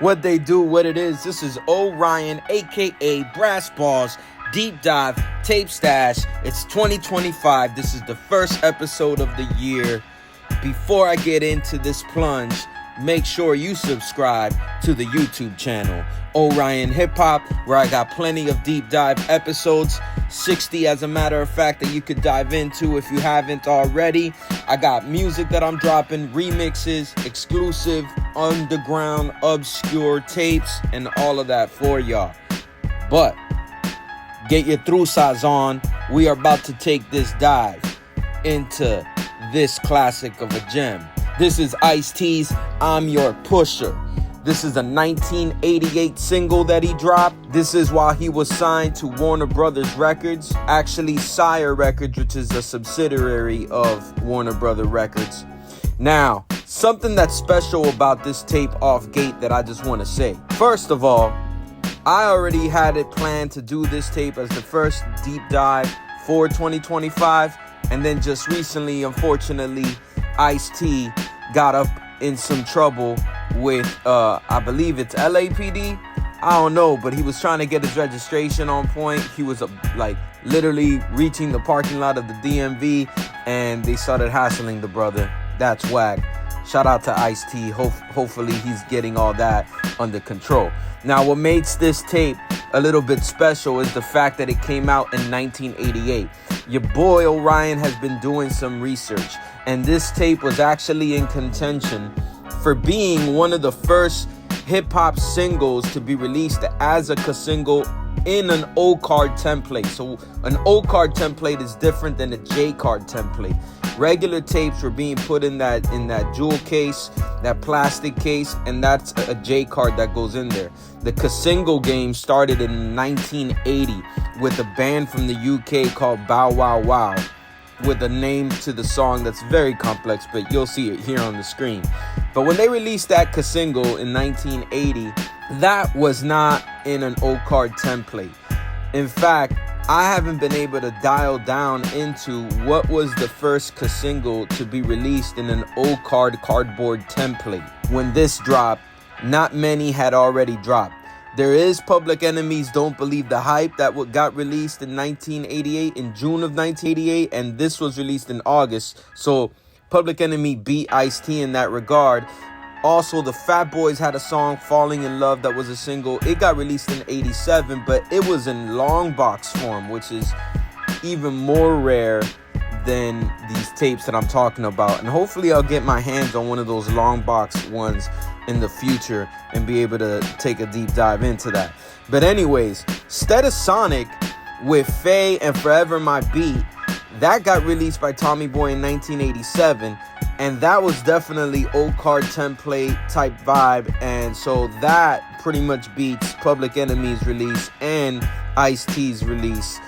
What they do, what it is. This is Orion, aka Brass Balls, Deep Dive, Tape Stash. It's 2025. This is the first episode of the year. Before I get into this plunge, make sure you subscribe to the YouTube channel, Orion Hip Hop, where I got plenty of deep dive episodes, 60 as a matter of fact, that you could dive into if you haven't already. I got music that I'm dropping, remixes, exclusive, underground, obscure tapes, and all of that for y'all. But get your trusas on. We are about to take this dive into this classic of a gem. This is Ice-T's I'm Your Pusher. This is a 1988 single that he dropped. This is while he was signed to Warner Brothers Records, actually Sire Records, which is a subsidiary of Warner Brothers Records. Now, something that's special about this tape off gate that I just want to say. First of all, I already had it planned to do this tape as the first deep dive for 2025. And then just recently, unfortunately, Ice-T got up in some trouble with, I believe it's LAPD. I don't know, but he was trying to get his registration on point. He was literally reaching the parking lot of the DMV, and they started hassling the brother. That's whack. Shout out to Ice-T. Hopefully he's getting all that under control. Now, what makes this tape a little bit special is the fact that it came out in 1988. Your boy Orion has been doing some research, and this tape was actually in contention for being one of the first hip-hop singles to be released as a single in an O-card template. So an O-card template is different than a J-card template. Regular tapes were being put in that jewel case, that plastic case, and that's a J-card that goes in there. The single game started in 1980 with a band from the UK called Bow Wow Wow, with a name to the song that's very complex, but you'll see it here on the screen. But when they released that single in 1980, that was not in an O-card template. In fact, I haven't been able to dial down into what was the first single to be released in an O-card cardboard template. When this dropped, not many had already dropped. There is Public Enemy's Don't Believe the Hype that got released in 1988, in June of 1988, and this was released in August. So Public Enemy beat Ice-T in that regard. Also, the Fat Boys had a song, Falling in Love, that was a single. It got released in 87, but it was in long box form, which is even more rare than these tapes that I'm talking about. And hopefully I'll get my hands on one of those long box ones in the future and be able to take a deep dive into that. But anyways, Sonic with Faye and Forever My Beat, that got released by Tommy Boy in 1987, and that was definitely O-card template type vibe, and so that pretty much beats Public Enemy's release and Ice-T's release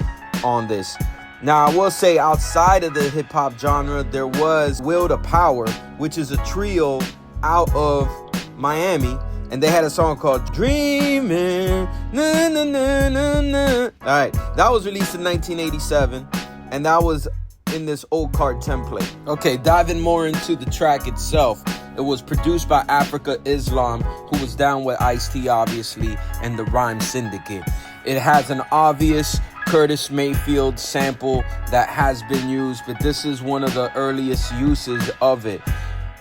on this. Now, I will say, outside of the hip-hop genre, there was Will to Power, which is a trio out of Miami, and they had a song called Dreaming, na na na na na. Alright, that was released in 1987, and that was in this O-card template. Okay, diving more into the track itself, it was produced by Africa Islam, who was down with Ice-T, obviously, and the Rhyme Syndicate. It has an obvious Curtis Mayfield sample that has been used, but this is one of the earliest uses of it.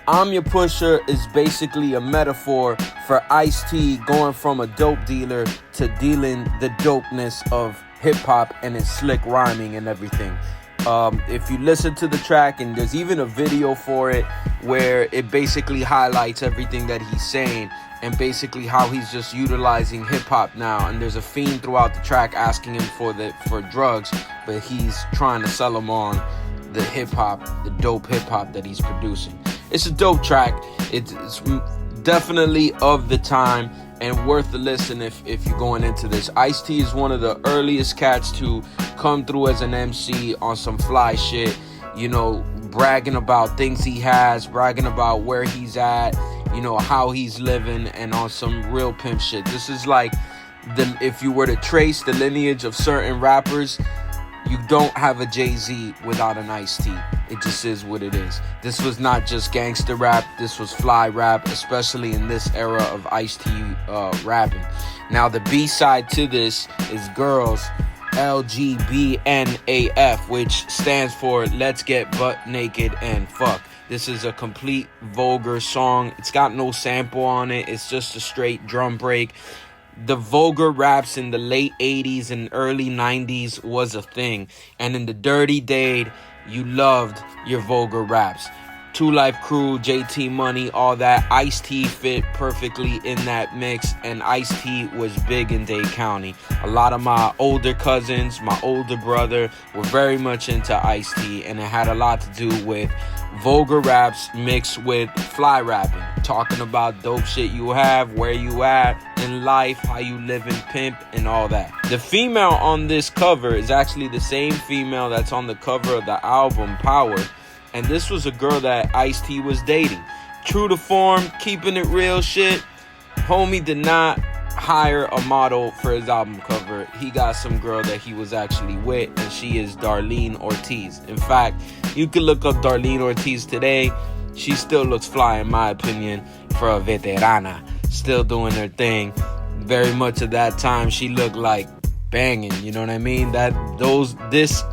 I'm Your Pusher is basically a metaphor for Ice-T going from a dope dealer to dealing the dopeness of hip-hop and its slick rhyming and everything. If you listen to the track, and there's even a video for it where it basically highlights everything that he's saying and basically how he's just utilizing hip-hop now, and there's a fiend throughout the track asking him for drugs, but he's trying to sell him on the hip-hop, the dope hip-hop that he's producing. It's a dope track. It's definitely of the time and worth a listen if you're going into this. Ice-T is one of the earliest cats to come through as an MC on some fly shit, you know, bragging about things he has, bragging about where he's at, you know, how he's living, and on some real pimp shit. This is like, if you were to trace the lineage of certain rappers, You don't have a Jay-Z without an Ice-T. It just is what it is. This was not just gangster rap. This was fly rap, especially in this era of Ice-T rapping. Now, the B-side to this is Girls, LGBNAF, which stands for Let's Get Butt Naked and Fuck. This is a complete vulgar song. It's got no sample on it. It's just a straight drum break. The vulgar raps in the late 80s and early 90s was a thing. And in the dirty day, you loved your vulgar raps. 2 Life Crew, JT Money, all that. Ice-T fit perfectly in that mix, and Ice-T was big in Dade County. A lot of my older cousins, my older brother, were very much into Ice-T, and it had a lot to do with vulgar raps mixed with fly rapping. Talking about dope shit you have, where you at in life, how you live in pimp, and all that. The female on this cover is actually the same female that's on the cover of the album Power. And this was a girl that Ice-T was dating. True to form, keeping it real shit. Homie did not hire a model for his album cover. He got some girl that he was actually with, and she is Darlene Ortiz. In fact, you could look up Darlene Ortiz today. She still looks fly, in my opinion, for a veterana. Still doing her thing. Very much at that time, she looked like banging, you know what I mean? This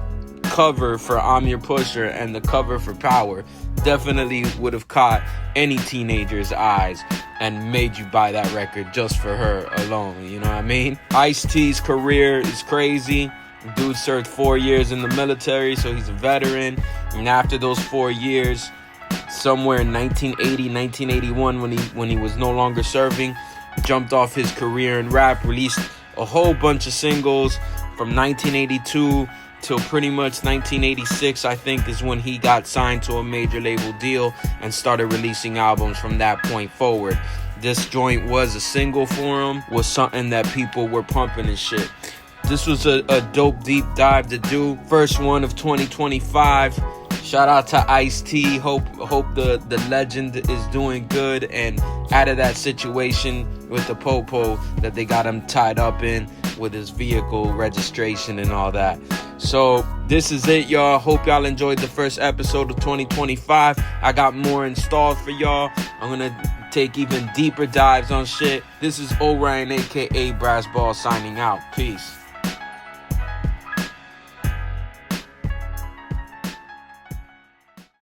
cover for I'm Your Pusher and the cover for Power definitely would have caught any teenager's eyes and made you buy that record just for her alone, you know what I mean? Ice-T's career is crazy. Dude served 4 years in the military, so he's a veteran. And after those 4 years, somewhere in 1980, 1981, when he was no longer serving, jumped off his career in rap, released a whole bunch of singles from 1982 till pretty much 1986, I think, is when he got signed to a major label deal and started releasing albums from that point forward. This joint was a single for him, was something that people were pumping and shit. This was a dope deep dive to do. First one of 2025. Shout out to Ice-T. Hope the legend is doing good and out of that situation with the popo that they got him tied up in with his vehicle registration and all that. So this is it, y'all. Hope y'all enjoyed the first episode of 2025. I got more installed for y'all. I'm gonna take even deeper dives on shit. This is Orion, aka Brass Ball, signing out. Peace.